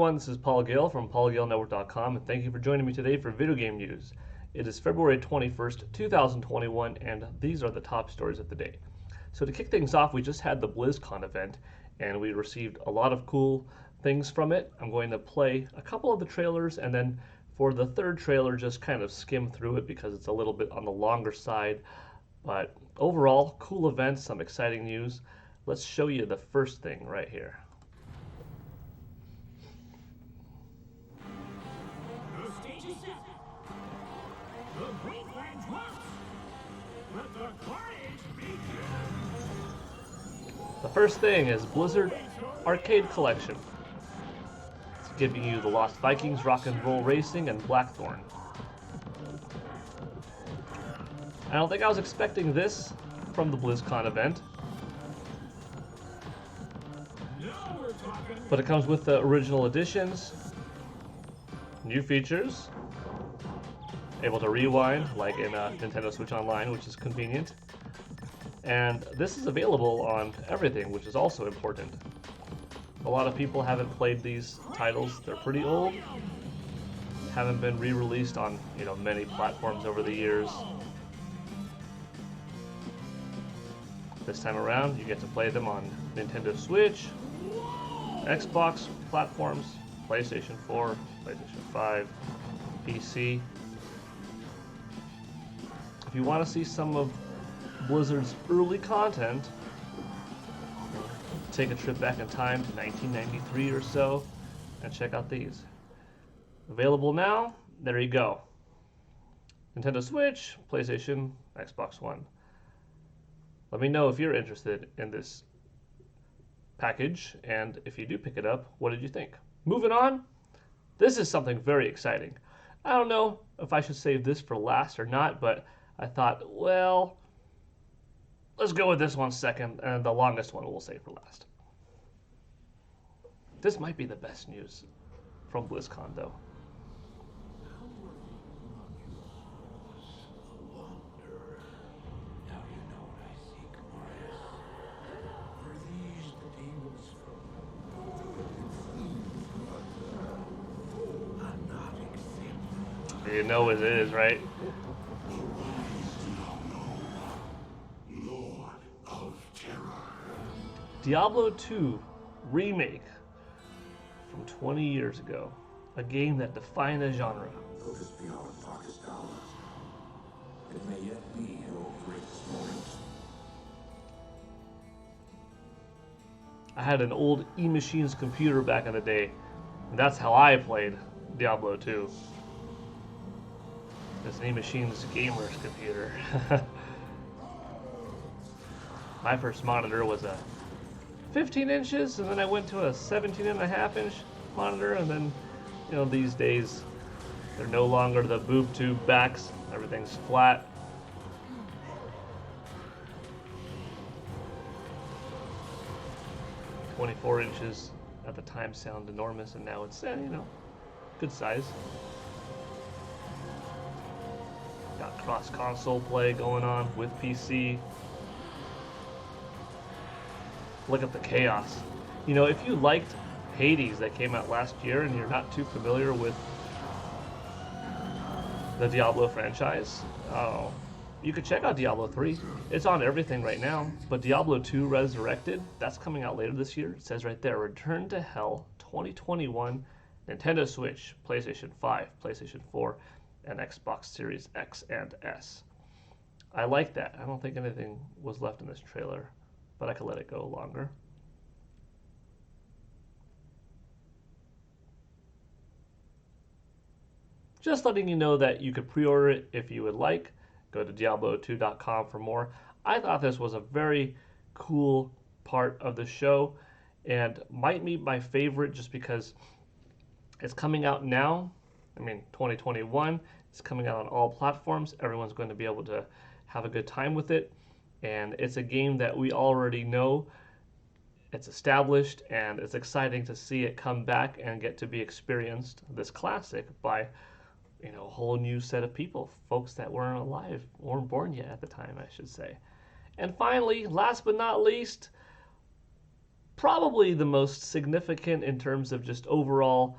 everyone, this is Paul Gale from PaulGaleNetwork.com, and thank you for joining me today for video game news. It is February 21st, 2021, and these are the top stories of the day. So to kick things off, we just had the Blizzcon event, and we received a lot of cool things from it. I'm going to play a couple of the trailers, and then for the third trailer, just kind of skim through it because it's a little bit on the longer side. But overall, cool event, some exciting news. Let's show you the first thing right here. The first thing is Blizzard Arcade Collection. It's giving you the Lost Vikings, Rock and Roll Racing, and Blackthorn. I don't think I was expecting this from the BlizzCon event. But it comes with the original editions, new features, able to rewind like in Nintendo Switch Online, which is convenient. And this is available on everything, which is also important. A lot of people haven't played these titles. They're pretty old. Haven't been re-released on, many platforms over the years. This time around, you get to play them on Nintendo Switch, Xbox platforms, PlayStation 4, PlayStation 5, PC. If you want to see some of Blizzard's early content, take a trip back in time to 1993 or so and check out these. Available now, there you go. Nintendo Switch, PlayStation, Xbox One. Let me know if you're interested in this package, and if you do pick it up, what did you think? Moving on, this is something very exciting. I don't know if I should save this for last or not, but I thought, well, let's go with this one second, and the longest one we'll save for last. This might be the best news from BlizzCon, though. You know what it is, right? Lord of Terror. Diablo II Remake from 20 years ago. A game that defined a genre. Though this be our darkest hour, it may yet be your greatest moment. I had an old E-Machines computer back in the day, and that's how I played Diablo II. This E-Machines gamer's computer. My first monitor was a 15 inches, and then I went to a 17.5 inch monitor, and then, these days, they're no longer the boob tube backs. Everything's flat. .24 inches at the time sounded enormous, and now it's, good size. Got cross-console play going on with PC. Look at the chaos. If you liked Hades that came out last year and you're not too familiar with the Diablo franchise, you could check out Diablo 3. It's on everything right now. But Diablo 2 Resurrected, that's coming out later this year. It says right there, Return to Hell 2021, Nintendo Switch, PlayStation 5, PlayStation 4, and Xbox Series X and S. I like that. I don't think anything was left in this trailer, but I could let it go longer. Just letting you know that you could pre-order it if you would like. Go to Diablo2.com for more. I thought this was a very cool part of the show and might be my favorite just because it's coming out now. 2021. It's coming out on all platforms. Everyone's going to be able to have a good time with it. And it's a game that we already know. It's established, and it's exciting to see it come back and get to be experienced, this classic, by a whole new set of people, folks that weren't alive, weren't born yet at the time, I should say. And finally, last but not least, probably the most significant in terms of just overall,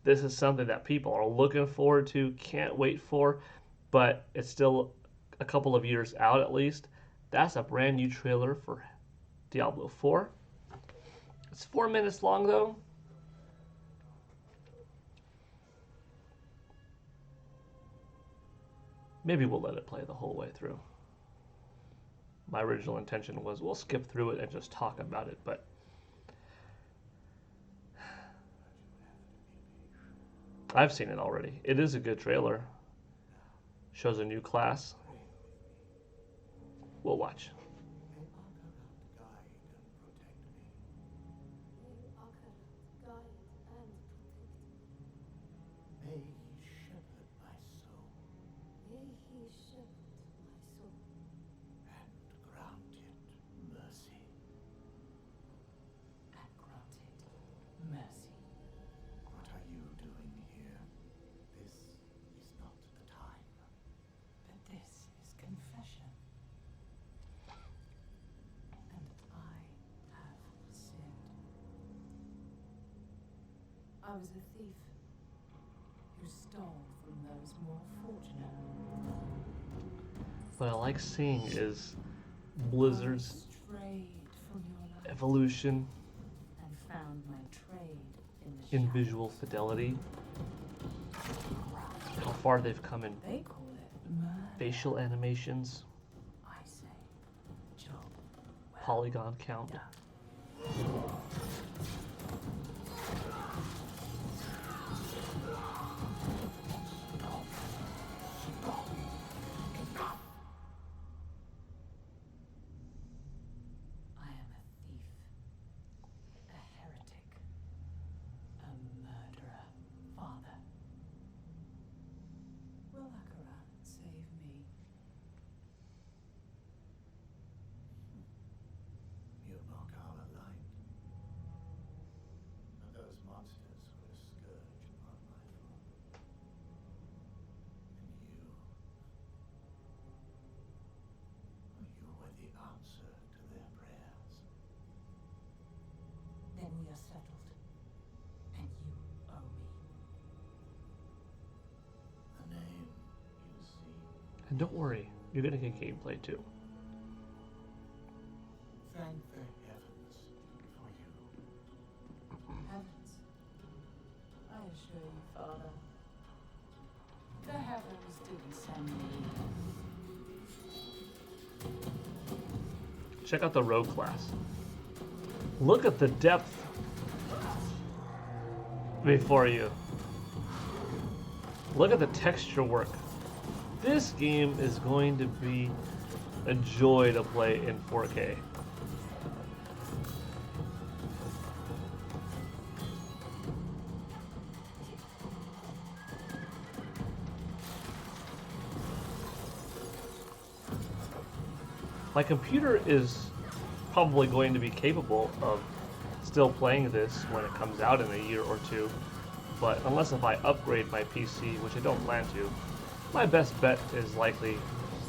this is something that people are looking forward to, can't wait for, but it's still a couple of years out at least. That's a brand new trailer for Diablo 4. It's 4 minutes long though. Maybe we'll let it play the whole way through. My original intention was we'll skip through it and just talk about it, but I've seen it already. It is a good trailer. Shows a new class. We'll watch. May he shepherd my soul May he shepherd my soul and grant it mercy. and grant it mercy. What are you doing here? This is not the time. But this is confession. And I have sinned. I was a thief who stole from those more fortunate. What I like seeing is Blizzard's I strayed from your life evolution and found my trade in the in shadows. visual fidelity. How far they've come in They call it murder. facial animations, I say, job well polygon count. done. I am a thief, a heretic, a murderer, Father. Will Akarat save me? You mock our light. But those monsters were a scourge upon my throne. And you were the answer to their prayers. Then we are settled, and you owe me. The name you see. And don't worry, you're gonna get gameplay too. Thank the heavens for you. Heavens, I assure you, Father, the heavens didn't send me. Check out the Rogue class. Look at the depth before you. Look at the texture work. This game is going to be a joy to play in 4K. My computer is probably going to be capable of still playing this when it comes out in a year or two, but unless if I upgrade my PC, which I don't plan to, my best bet is likely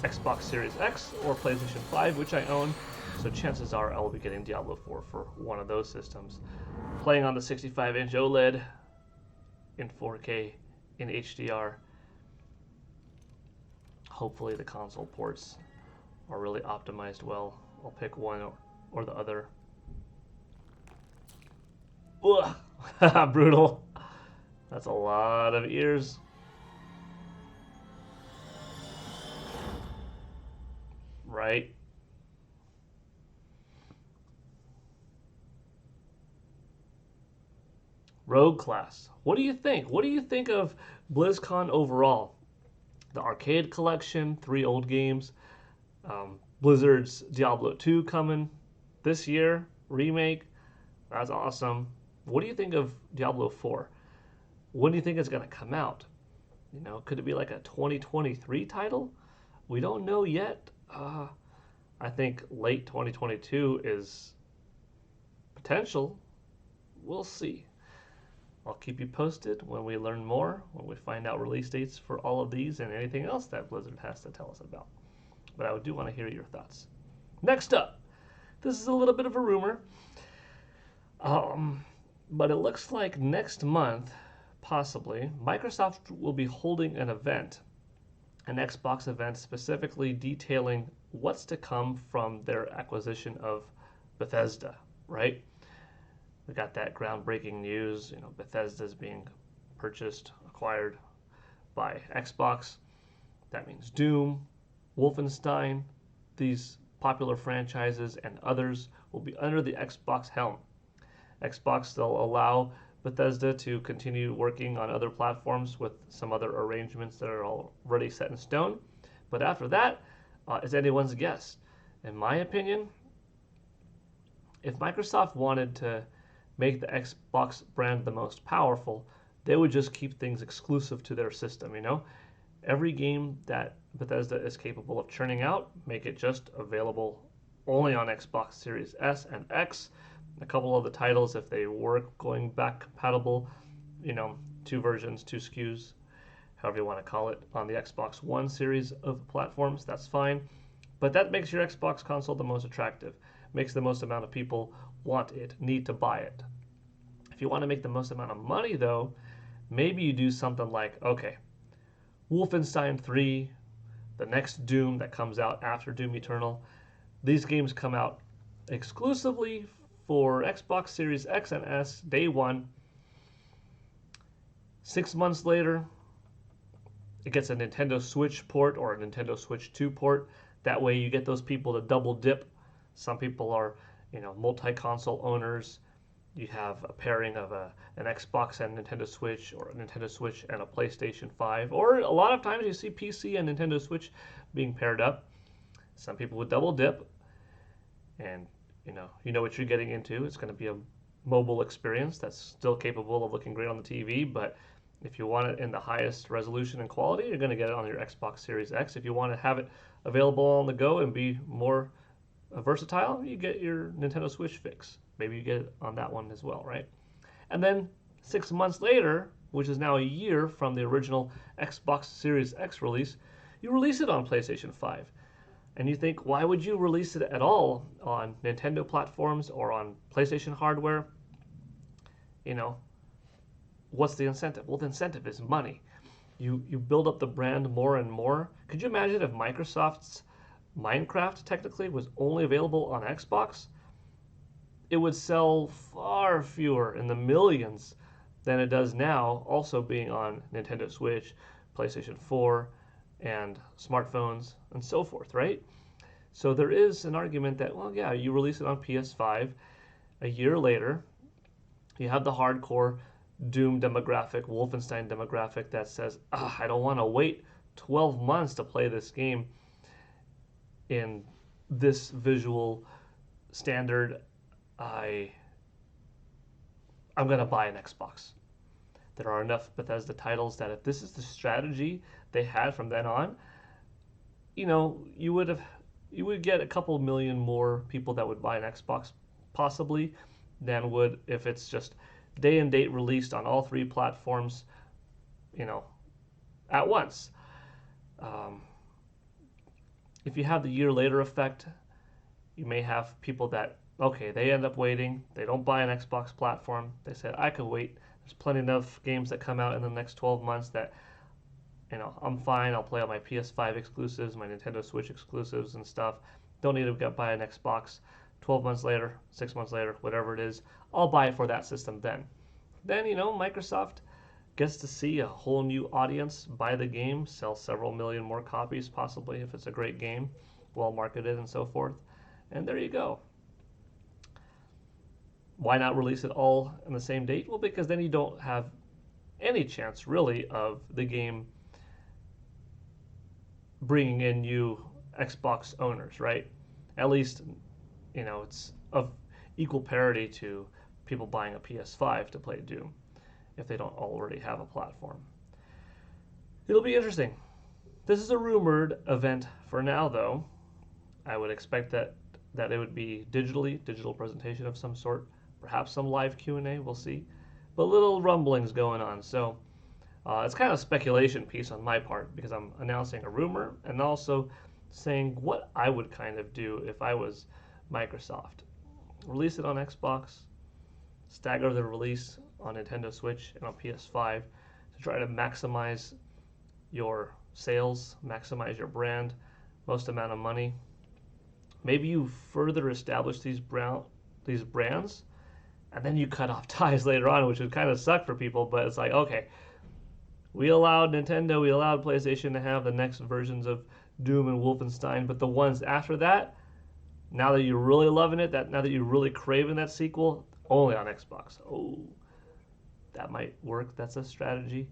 Xbox Series X or PlayStation 5, which I own, so chances are I will be getting Diablo 4 for one of those systems. Playing on the 65-inch OLED in 4K in HDR. Hopefully the console ports are really optimized well. I'll pick one or the other. Ugh. Brutal. That's a lot of ears. Right? Rogue class. What do you think? What do you think of BlizzCon overall? The arcade collection, 3 old games, Blizzard's Diablo 2 coming this year, remake. That's awesome. What do you think of Diablo 4? When do you think it's going to come out? You know, could it be like a 2023 title? We don't know yet. I think late 2022 is potential. We'll see. I'll keep you posted when we learn more, when we find out release dates for all of these and anything else that Blizzard has to tell us about. But I do want to hear your thoughts. Next up, this is a little bit of a rumor. But it looks like next month, possibly, Microsoft will be holding an Xbox event specifically detailing what's to come from their acquisition of Bethesda, right? We got that groundbreaking news, Bethesda's being acquired by Xbox. That means Doom, Wolfenstein, these popular franchises and others will be under the Xbox helm. Xbox, they'll allow Bethesda to continue working on other platforms with some other arrangements that are already set in stone. But after that, it's anyone's guess. In my opinion, if Microsoft wanted to make the Xbox brand the most powerful, they would just keep things exclusive to their system, Every game that Bethesda is capable of churning out, make it just available only on Xbox Series S and X. A couple of the titles, if they were going back compatible, 2 versions, 2 SKUs, however you want to call it, on the Xbox One series of platforms, that's fine. But that makes your Xbox console the most attractive, makes the most amount of people want it, need to buy it. If you want to make the most amount of money, though, maybe you do something like, okay, Wolfenstein 3, the next Doom that comes out after Doom Eternal, these games come out exclusively for Xbox Series X and S day one. 6 months later, it gets a Nintendo Switch port or a Nintendo Switch 2 port. That way you get those people to double dip. Some people are, multi-console owners. You have a pairing of an Xbox and Nintendo Switch, or a Nintendo Switch and a PlayStation 5. Or a lot of times you see PC and Nintendo Switch being paired up. Some people would double dip. And, you know what you're getting into. It's going to be a mobile experience that's still capable of looking great on the TV. But if you want it in the highest resolution and quality, you're going to get it on your Xbox Series X. If you want to have it available on the go and be more versatile, you get your Nintendo Switch fix. Maybe you get it on that one as well, right? And then 6 months later, which is now a year from the original Xbox Series X release, you release it on PlayStation 5. And you think, why would you release it at all on Nintendo platforms or on PlayStation hardware? What's the incentive? Well, the incentive is money. You build up the brand more and more. Could you imagine if Microsoft's Minecraft technically was only available on Xbox? It would sell far fewer, in the millions, than it does now, also being on Nintendo Switch, PlayStation 4, and smartphones, and so forth, right? So there is an argument that, well, yeah, you release it on PS5, a year later, you have the hardcore Doom demographic, Wolfenstein demographic that says, I don't want to wait 12 months to play this game in this visual standard. I'm going to buy an Xbox. There are enough Bethesda titles that if this is the strategy they had from then on, you would get a couple million more people that would buy an Xbox possibly than would if it's just day and date released on all 3 platforms, at once. If you have the year later effect, you may have people that, okay, they end up waiting. They don't buy an Xbox platform. They said, I could wait. There's plenty enough games that come out in the next 12 months that, I'm fine. I'll play on my PS5 exclusives, my Nintendo Switch exclusives and stuff. Don't need to buy an Xbox. 12 months later, 6 months later, whatever it is, I'll buy it for that system then. Then, Microsoft gets to see a whole new audience buy the game, sell several million more copies possibly if it's a great game, well marketed and so forth. And there you go. Why not release it all on the same date? Well, because then you don't have any chance really of the game bringing in new Xbox owners, right? At least, it's of equal parity to people buying a PS5 to play Doom if they don't already have a platform. It'll be interesting. This is a rumored event for now, though. I would expect that it would be digital presentation of some sort, perhaps some live Q&A, we'll see. But little rumblings going on, so it's kind of a speculation piece on my part because I'm announcing a rumor and also saying what I would kind of do if I was Microsoft. Release it on Xbox, stagger the release on Nintendo Switch and on PS5 to try to maximize your sales, maximize your brand, most amount of money. Maybe you further establish these brands, and then you cut off ties later on, which would kind of suck for people. But it's like, okay, we allowed Nintendo, we allowed PlayStation to have the next versions of Doom and Wolfenstein, but the ones after that, now that you're really loving it, now that you're really craving that sequel, only on Xbox. Oh, that might work. That's a strategy.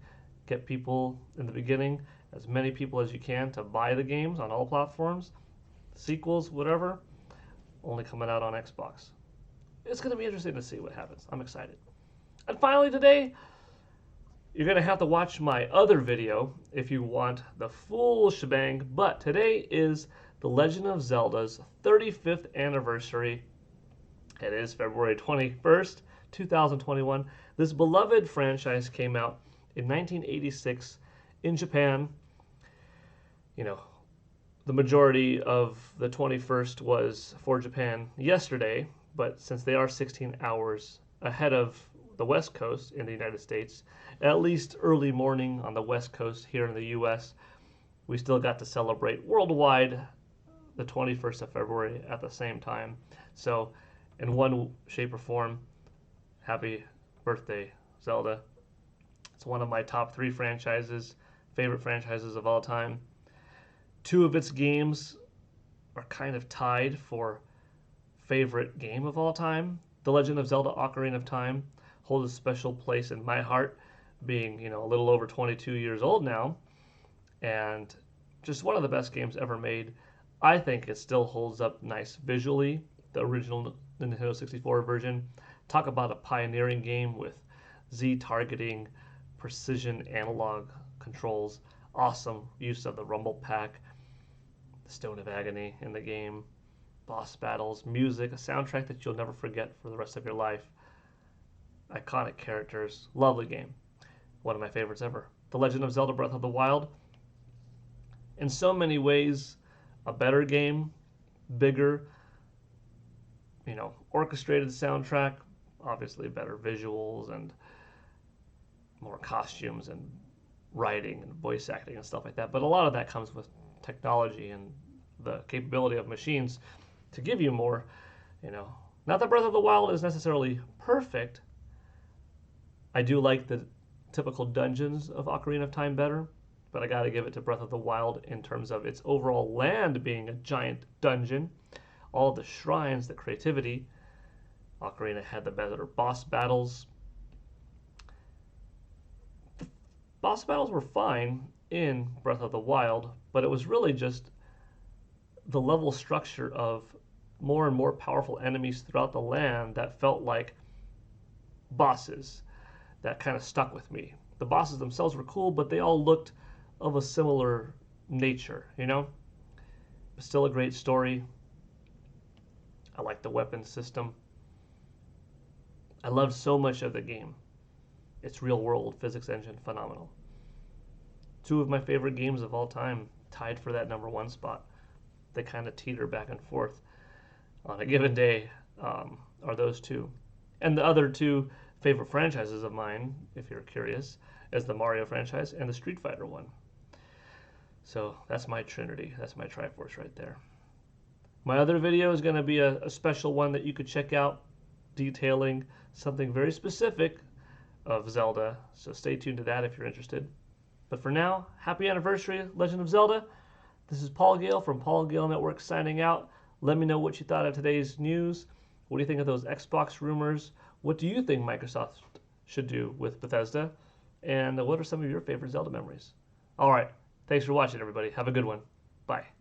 Get people in the beginning, as many people as you can, to buy the games on all platforms, sequels, whatever, only coming out on Xbox. It's going to be interesting to see what happens. I'm excited. And finally today, you're going to have to watch my other video if you want the full shebang, but today is the Legend of Zelda's 35th anniversary. It is February 21st, 2021. This beloved franchise came out in 1986 in Japan. You know, the majority of the 21st was for Japan yesterday, but since they are 16 hours ahead of the West Coast in the United States, at least early morning on the West Coast here in the US, we still got to celebrate worldwide the 21st of February at the same time. So in one shape or form, happy birthday, Zelda. It's one of my top 3 franchises, favorite franchises of all time. 2 of its games are kind of tied for favorite game of all time. The Legend of Zelda Ocarina of Time holds a special place in my heart, being, you know, a little over 22 years old now, and just one of the best games ever made. I think it still holds up nice visually, the original Nintendo 64 version. Talk about a pioneering game with Z targeting, precision analog controls, awesome use of the rumble pack, the Stone of Agony in the game, boss battles, music, a soundtrack that you'll never forget for the rest of your life. Iconic characters, lovely game. One of my favorites ever. The Legend of Zelda Breath of the Wild. In so many ways, a better game, bigger, you know, orchestrated soundtrack, obviously better visuals and more costumes and writing and voice acting and stuff like that. But a lot of that comes with technology and the capability of machines to give you more, you know. Not that Breath of the Wild is necessarily perfect. I do like the typical dungeons of Ocarina of Time better, but I gotta give it to Breath of the Wild in terms of its overall land being a giant dungeon, all the shrines, the creativity. Ocarina had the better boss battles. The boss battles were fine in Breath of the Wild, but it was really just the level structure of more and more powerful enemies throughout the land that felt like bosses that kind of stuck with me. The bosses themselves were cool, but they all looked of a similar nature, you know? But still a great story. I like the weapon system. I loved so much of the game. Its real world physics engine, phenomenal. 2 of my favorite games of all time, tied for that #1 spot. They kind of teeter back and forth on a given day, are those 2. And the other 2 favorite franchises of mine, if you're curious, is the Mario franchise and the Street Fighter one. So that's my trinity. That's my Triforce right there. My other video is going to be a special one that you could check out, detailing something very specific of Zelda. So stay tuned to that if you're interested. But for now, happy anniversary, Legend of Zelda. This is Paul Gale from Paul Gale Network signing out. Let me know what you thought of today's news. What do you think of those Xbox rumors? What do you think Microsoft should do with Bethesda? And what are some of your favorite Zelda memories? All right. Thanks for watching, everybody. Have a good one. Bye.